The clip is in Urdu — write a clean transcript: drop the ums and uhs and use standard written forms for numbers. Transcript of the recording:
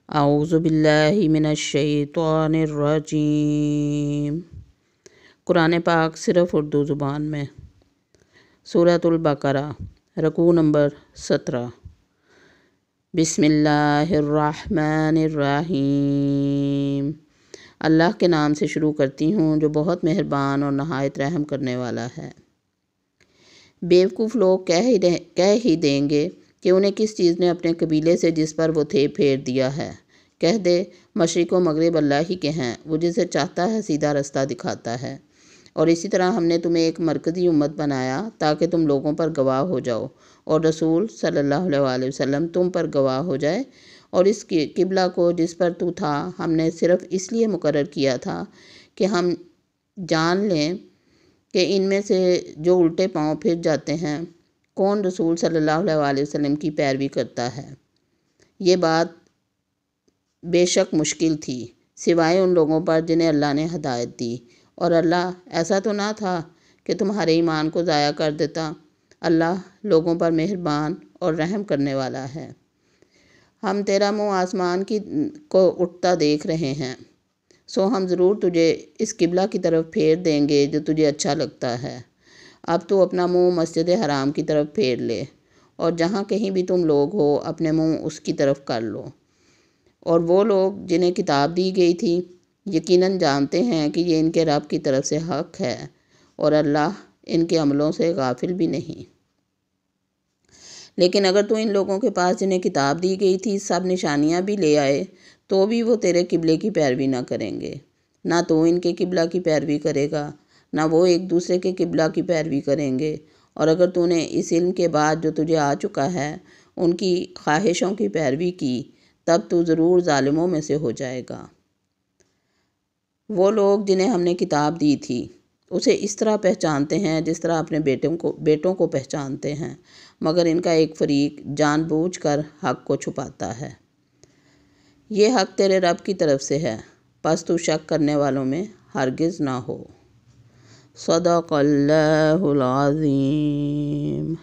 اعوذ باللہ من الشیطان الرجیم۔ قرآن پاک صرف اردو زبان میں۔ سورۃ البقرہ، رکوع نمبر 17۔ بسم اللہ الرحمن الرحیم۔ اللہ کے نام سے شروع کرتی ہوں جو بہت مہربان اور نہایت رحم کرنے والا ہے۔ بیوقوف لوگ کہہ ہی دیں گے کہ انہیں کس چیز نے اپنے قبیلے سے جس پر وہ تھے پھیر دیا ہے۔ کہہ دے مشرق و مغرب اللہ ہی کے ہیں، وہ جسے چاہتا ہے سیدھا رستہ دکھاتا ہے۔ اور اسی طرح ہم نے تمہیں ایک مرکزی امت بنایا تاکہ تم لوگوں پر گواہ ہو جاؤ، اور رسول صلی اللہ علیہ وآلہ وسلم تم پر گواہ ہو جائے۔ اور اس قبلہ کو جس پر تو تھا ہم نے صرف اس لیے مقرر کیا تھا کہ ہم جان لیں کہ ان میں سے جو الٹے پاؤں پھر جاتے ہیں کون رسول صلی اللہ علیہ وآلہ وسلم کی پیروی کرتا ہے۔ یہ بات بے شک مشکل تھی سوائے ان لوگوں پر جنہیں اللہ نے ہدایت دی، اور اللہ ایسا تو نہ تھا کہ تمہارے ایمان کو ضائع کر دیتا۔ اللہ لوگوں پر مہربان اور رحم کرنے والا ہے۔ ہم تیرا منہ آسمان کو اٹھتا دیکھ رہے ہیں، سو ہم ضرور تجھے اس قبلہ کی طرف پھیر دیں گے جو تجھے اچھا لگتا ہے۔ اب تو اپنا منہ مسجد حرام کی طرف پھیر لے، اور جہاں کہیں بھی تم لوگ ہو اپنے منہ اس کی طرف کر لو۔ اور وہ لوگ جنہیں کتاب دی گئی تھی یقیناً جانتے ہیں کہ یہ ان کے رب کی طرف سے حق ہے، اور اللہ ان کے عملوں سے غافل بھی نہیں۔ لیکن اگر تو ان لوگوں کے پاس جنہیں کتاب دی گئی تھی سب نشانیاں بھی لے آئے تو بھی وہ تیرے قبلے کی پیروی نہ کریں گے۔ نہ تو ان کے قبلہ کی پیروی کرے گا، نہ وہ ایک دوسرے کے قبلہ کی پیروی کریں گے۔ اور اگر تو نے اس علم کے بعد جو تجھے آ چکا ہے ان کی خواہشوں کی پیروی کی تب تو ضرور ظالموں میں سے ہو جائے گا۔ وہ لوگ جنہیں ہم نے کتاب دی تھی اسے اس طرح پہچانتے ہیں جس طرح اپنے بیٹوں کو پہچانتے ہیں، مگر ان کا ایک فریق جان بوجھ کر حق کو چھپاتا ہے۔ یہ حق تیرے رب کی طرف سے ہے، پس تو شک کرنے والوں میں ہرگز نہ ہو۔ صدق اللہ العظیم۔